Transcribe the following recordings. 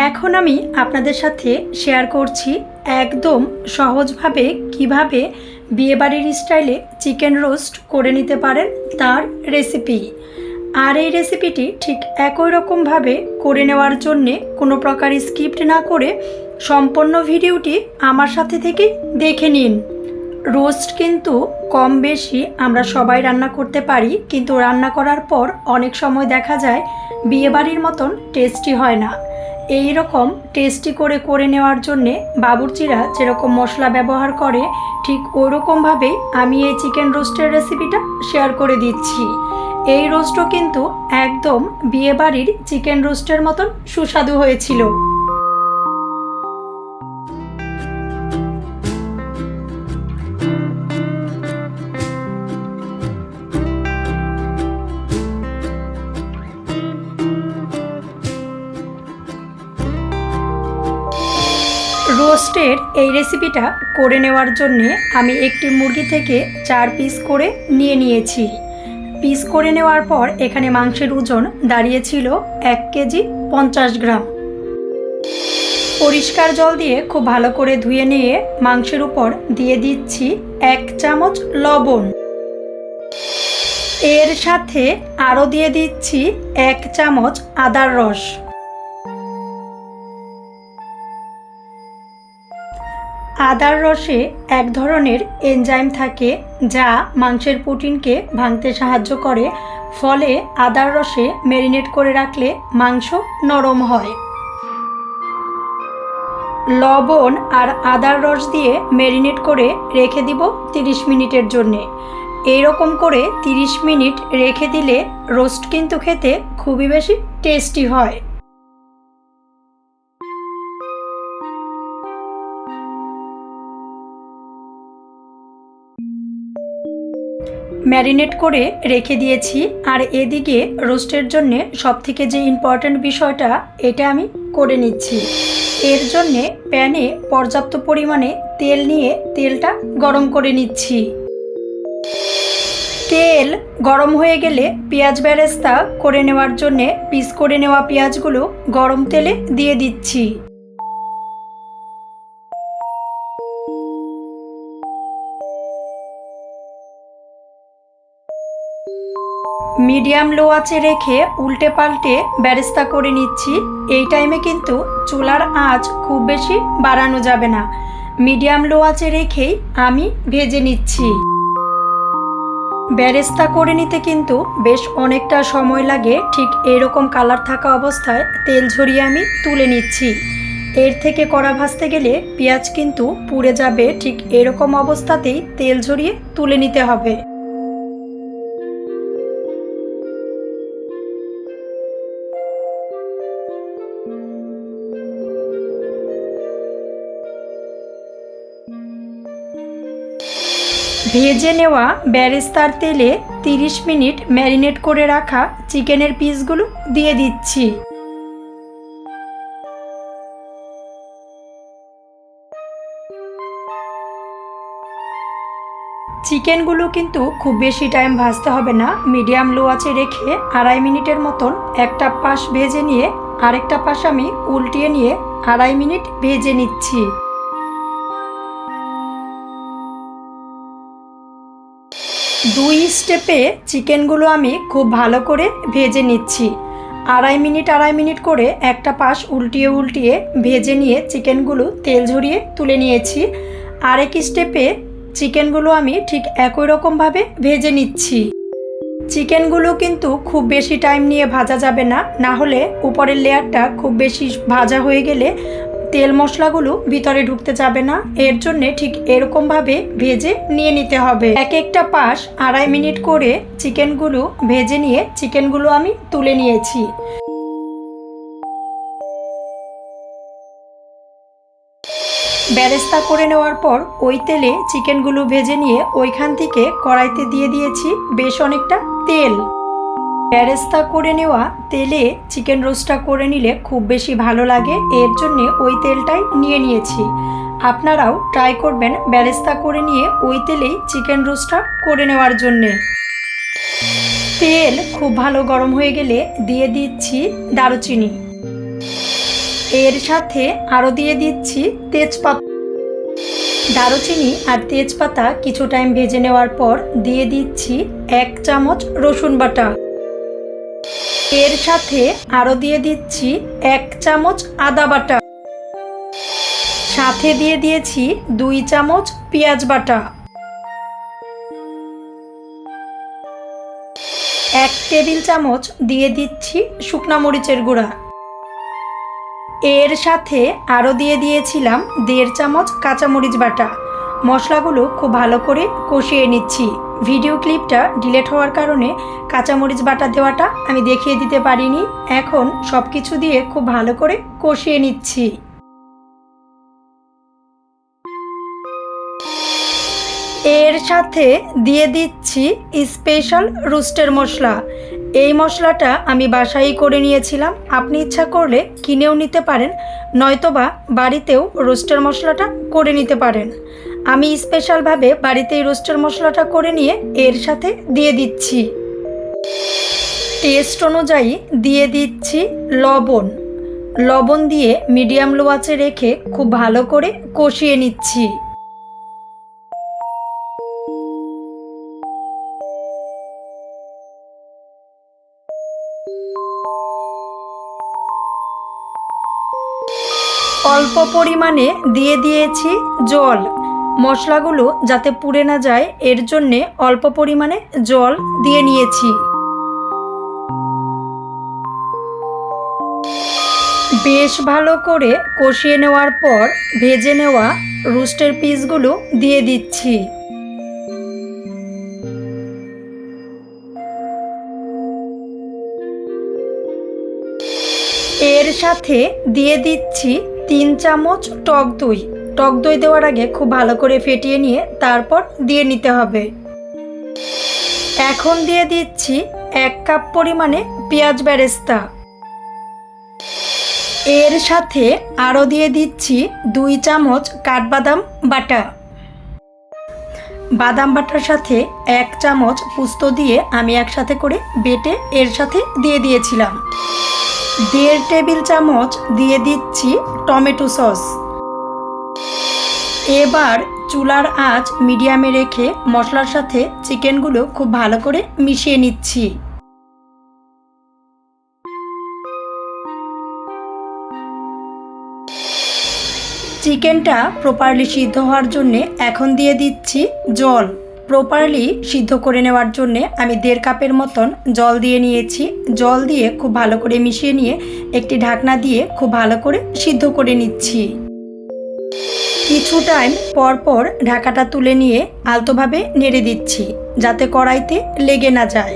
এখন আমি আপনাদের সাথে শেয়ার করছি একদম সহজভাবে কিভাবে বিয়েবাড়ির স্টাইলে চিকেন রোস্ট করে নিতে পারেন তার রেসিপি। আর এই রেসিপিটি ঠিক একই রকমভাবে করে নেওয়ার জন্যে কোনো প্রকার স্কিপ্ট না করে সম্পূর্ণ ভিডিওটি আমার সাথে থেকে দেখে নিন। রোস্ট কিন্তু কম বেশি আমরা সবাই রান্না করতে পারি, কিন্তু রান্না করার পর অনেক সময় দেখা যায় বিয়েবাড়ির মতন টেস্টি হয় না। এই রকম টেস্টি করে নেওয়ার জন্যে বাবুর্চিরা যেরকম মশলা ব্যবহার করে ঠিক ওইরকমভাবেই আমি এই চিকেন রোস্টের রেসিপিটা শেয়ার করে দিচ্ছি। এই রোস্টও কিন্তু একদম বিয়েবাড়ির চিকেন রোস্টের মতন সুস্বাদু হয়েছিল। রোস্টের এই রেসিপিটা করে নেওয়ার জন্যে আমি একটি মুরগি থেকে 4 পিস করে নিয়েছি। পিস করে নেওয়ার পর এখানে মাংসের ওজন দাঁড়িয়েছিল 1 কেজি 50 গ্রাম। পরিষ্কার জল দিয়ে খুব ভালো করে ধুয়ে নিয়ে মাংসের উপর দিয়ে দিচ্ছি 1 চামচ লবণ। এর সাথে আরও দিয়ে দিচ্ছি 1 চামচ আদার রস। আদার রসে এক ধরনের এনজাইম থাকে যা মাংসের প্রোটিনকে ভাঙতে সাহায্য করে, ফলে আদার রসে ম্যারিনেট করে রাখলে মাংস নরম হয়। লবণ আর আদার রস দিয়ে ম্যারিনেট করে রেখে দিব 30 মিনিটের জন্যে। এইরকম করে 30 মিনিট রেখে দিলে রোস্ট কিন্তু খেতে খুবই বেশি টেস্টি হয়। ম্যারিনেট করে রেখে দিয়েছি। আর এদিকে রোস্টের জন্য সবথেকে যে ইম্পর্ট্যান্ট বিষয়টা এটা আমি করে নিচ্ছি। এর জন্যে প্যানে পর্যাপ্ত পরিমাণে তেল নিয়ে তেলটা গরম করে নিচ্ছি। তেল গরম হয়ে গেলে পেঁয়াজ বেরেস্তা করে নেওয়ার জন্যে পিস করে নেওয়া পেঁয়াজগুলো গরম তেলে দিয়ে দিচ্ছি। মিডিয়াম লো আঁচে রেখে উল্টে পাল্টে বেরেস্তা করে নিচ্ছি। এই টাইমে কিন্তু চুলার আঁচ খুব বেশি বাড়ানো যাবে না, মিডিয়াম লো আঁচে রেখেই আমি ভেজে নিচ্ছি। বেরেস্তা করে নিতে কিন্তু বেশ অনেকটা সময় লাগে। ঠিক এরকম কালার থাকা অবস্থায় তেল ঝরিয়ে আমি তুলে নিচ্ছি। এর থেকে কড়া ভাজতে গেলে পেঁয়াজ কিন্তু পুড়ে যাবে, ঠিক এরকম অবস্থাতেই তেল ঝরিয়ে তুলে নিতে হবে। ভেজে নেওয়া বেরেস্তার তেলে 30 মিনিট ম্যারিনেট করে রাখা চিকেনের পিসগুলো দিয়ে দিচ্ছি। চিকেনগুলো কিন্তু খুব বেশি টাইম ভাজতে হবে না, মিডিয়াম লো আঁচে রেখে 2.5 মিনিটের মতন একটা পাশ ভেজে নিয়ে আরেকটা পাশ আমি উল্টিয়ে নিয়ে 2.5 মিনিট ভেজে নিচ্ছি। দুই স্টেপে চিকেনগুলো আমি খুব ভালো করে ভেজে নিচ্ছি। 2.5 মিনিট করে একটা পাশ উল্টিয়ে ভেজে নিয়ে চিকেনগুলো তেল ঝরিয়ে তুলে নিয়েছি। আরেক স্টেপে চিকেনগুলো আমি ঠিক একই রকমভাবে ভেজে নিচ্ছি। চিকেনগুলো কিন্তু খুব বেশি টাইম নিয়ে ভাজা যাবে না, না হলে উপরের লেয়ারটা খুব বেশি ভাজা হয়ে গেলে তেল মশলাগুলো ভিতরে ঢুকতে যাবে না। এর জন্য ঠিক এরকমভাবে ভেজে নিয়ে নিতে হবে। এক একটা পাশ 2.5 মিনিট করে চিকেনগুলো ভেজে নিয়ে চিকেনগুলো আমি তুলে নিয়েছি। বেরেস্তা করে নেওয়ার পর ওই তেলে চিকেনগুলো ভেজে নিয়ে ওইখান থেকে কড়াইতে দিয়ে দিয়েছি বেশ অনেকটা তেল। বেরেস্তা করে নেওয়া তেলে চিকেন রোস্টটা করে নিলে খুব বেশি ভালো লাগে, এর জন্যে ওই তেলটাই নিয়েছি। আপনারাও ট্রাই করবেন বেরেস্তা করে নিয়ে ওই তেলেই চিকেন রোস্টটা করে নেওয়ার জন্যে। তেল খুব ভালো গরম হয়ে গেলে দিয়ে দিচ্ছি দারুচিনি। এর সাথে আরও দিয়ে দিচ্ছি তেজপাতা, দারুচিনি আর তেজপাতা কিছু টাইম ভেজে নেওয়ার পর দিয়ে দিচ্ছি 1 চামচ রসুন বাটা। এর সাথে আরও দিয়ে দিচ্ছি 1 চামচ আদা বাটা, সাথে দিয়ে দিয়েছি 2 চামচ পেঁয়াজ বাটা, 1 টেবিল চামচ দিয়ে দিচ্ছি শুকনা মরিচের গুঁড়া। এর সাথে আরও দিয়ে দিয়েছিলাম 1.5 চামচ কাঁচামরিচ বাটা। মশলাগুলো খুব ভালো করে কষিয়ে নিচ্ছি। ভিডিও ক্লিপটা ডিলিট হওয়ার কারণে কাঁচামরিচ বাটা দেওয়াটা আমি দেখিয়ে দিতে পারিনি। এখন সব কিছু দিয়ে খুব ভালো করে কষিয়ে নিচ্ছি। এর সাথে দিয়ে দিচ্ছি স্পেশাল রোস্টের মশলা। এই মশলাটা আমি বাসায় করে নিয়েছিলাম, আপনি ইচ্ছা করলে কিনেও নিতে পারেন, নয়তোবা বাড়িতেও রোস্টের মশলাটা করে নিতে পারেন। আমি স্পেশালভাবে বাড়িতেই রোস্টের মশলাটা করে নিয়ে এর সাথে দিয়ে দিচ্ছি। টেস্ট অনুযায়ী দিয়ে দিচ্ছি লবণ। লবণ দিয়ে মিডিয়াম লো আঁচে রেখে খুব ভালো করে কষিয়ে নিচ্ছি। অল্প পরিমাণে দিয়ে দিয়েছি জল, মশলাগুলো যাতে পুড়ে না যায় এর জন্যে অল্প পরিমাণে জল দিয়ে নিয়েছি। বেশ ভালো করে কষিয়ে নেওয়ার পর ভেজে নেওয়া রোস্টের পিসগুলো দিয়ে দিচ্ছি। এর সাথে দিয়ে দিচ্ছি 3 চামচ টক দই। টক দই দেওয়ার আগে খুব ভালো করে ফেটিয়ে নিয়ে তারপর দিয়ে নিতে হবে। এখন দিয়ে দিচ্ছি 1 কাপ পরিমাণে পেঁয়াজ বেরেস্তা। এর সাথে আরও দিয়ে দিচ্ছি 2 চামচ কাঠবাদাম বাটা। বাদাম বাটার সাথে 1 চামচ পোস্ত দিয়ে আমি একসাথে করে বেটে এর সাথে দিয়ে দিয়েছিলাম। 1.5 টেবিল চামচ দিয়ে দিচ্ছি টমেটো সস। এবার চুলার আঁচ মিডিয়ামে রেখে মশলার সাথে চিকেনগুলো খুব ভালো করে মিশিয়ে নিচ্ছি। চিকেনটা প্রপারলি সিদ্ধ হওয়ার জন্যে এখন দিয়ে দিচ্ছি জল। প্রপারলি সিদ্ধ করে নেওয়ার জন্যে আমি 1.5 কাপের মতন জল দিয়ে নিয়েছি। জল দিয়ে খুব ভালো করে মিশিয়ে নিয়ে একটি ঢাকনা দিয়ে খুব ভালো করে সিদ্ধ করে নিচ্ছি। কিছু টাইম পর পর ঢাকাটা তুলে নিয়ে আলতোভাবে নেড়ে দিচ্ছি যাতে কড়াইতে লেগে না যায়।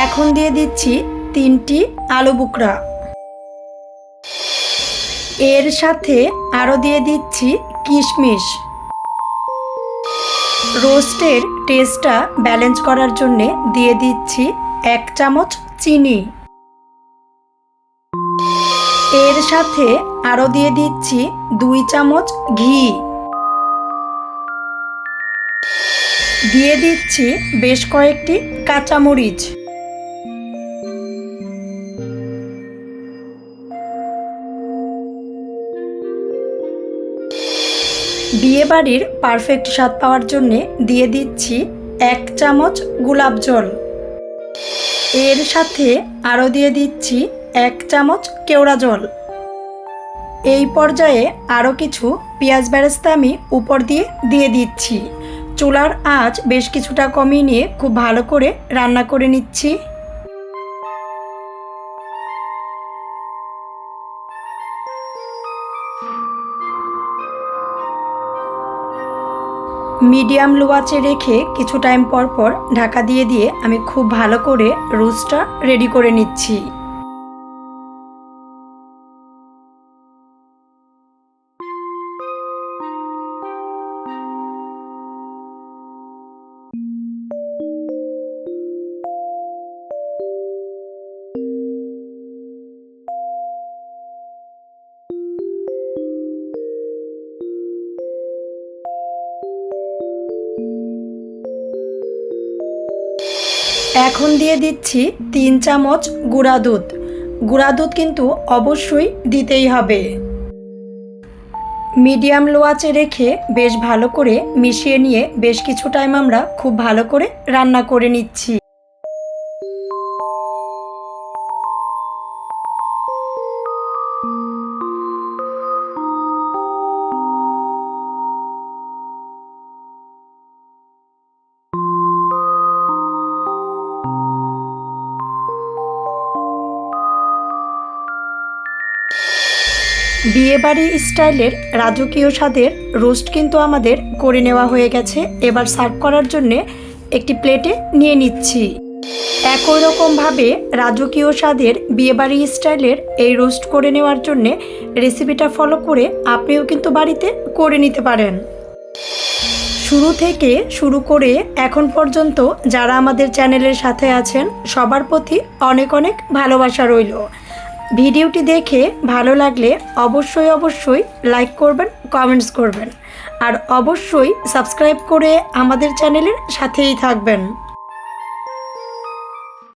এখন দিয়ে দিচ্ছি 3টি আলু বুকরা। এর সাথে আরও দিয়ে দিচ্ছি কিশমিশ। রোস্টের টেস্টটা ব্যালেন্স করার জন্যে দিয়ে দিচ্ছি 1 চামচ চিনি। এর সাথে আরও দিয়ে দিচ্ছি 2 চামচ ঘি। দিয়ে দিচ্ছি বেশ কয়েকটি কাঁচামরিচ। বিয়েবাড়ির পারফেক্ট স্বাদ পাওয়ার জন্যে দিয়ে দিচ্ছি 1 চামচ গোলাপ জল। এর সাথে আরও দিয়ে দিচ্ছি 1 চামচ কেওড়া জল। এই পর্যায়ে আরও কিছু পেঁয়াজ বেরেস্তা আমি উপর দিয়ে দিচ্ছি। চুলার আঁচ বেশ কিছুটা কমিয়ে নিয়ে খুব ভালো করে রান্না করে নিচ্ছি। মিডিয়াম লো আঁচে রেখে কিছু টাইম পর পর ঢাকা দিয়ে আমি খুব ভালো করে রোস্টটা রেডি করে নিচ্ছি। এখন দিয়ে দিচ্ছি 3 চামচ গুঁড়া দুধ। গুঁড়া দুধ কিন্তু অবশ্যই দিতেই হবে। মিডিয়াম লো আঁচে রেখে বেশ ভালো করে মিশিয়ে নিয়ে বেশ কিছু টাইম আমরা খুব ভালো করে রান্না করে নিচ্ছি। বিয়েবাড়ি স্টাইলের রাজকীয় স্বাদের রোস্ট কিন্তু আমাদের করে নেওয়া হয়ে গেছে। এবার সার্ভ করার জন্যে একটি প্লেটে নিয়ে নিচ্ছি। একই রকমভাবে রাজকীয় স্বাদের বিয়েবাড়ি স্টাইলের এই রোস্ট করে নেওয়ার জন্যে রেসিপিটা ফলো করে আপনিও কিন্তু বাড়িতে করে নিতে পারেন। শুরু থেকে শুরু করে এখন পর্যন্ত যারা আমাদের চ্যানেলের সাথে আছেন সবার প্রতি অনেক অনেক ভালোবাসা রইল। ভিডিওটি দেখে ভালো লাগলে অবশ্যই লাইক করবেন, কমেন্টস করবেন আর অবশ্যই সাবস্ক্রাইব করে আমাদের চ্যানেলের সাথেই থাকবেন।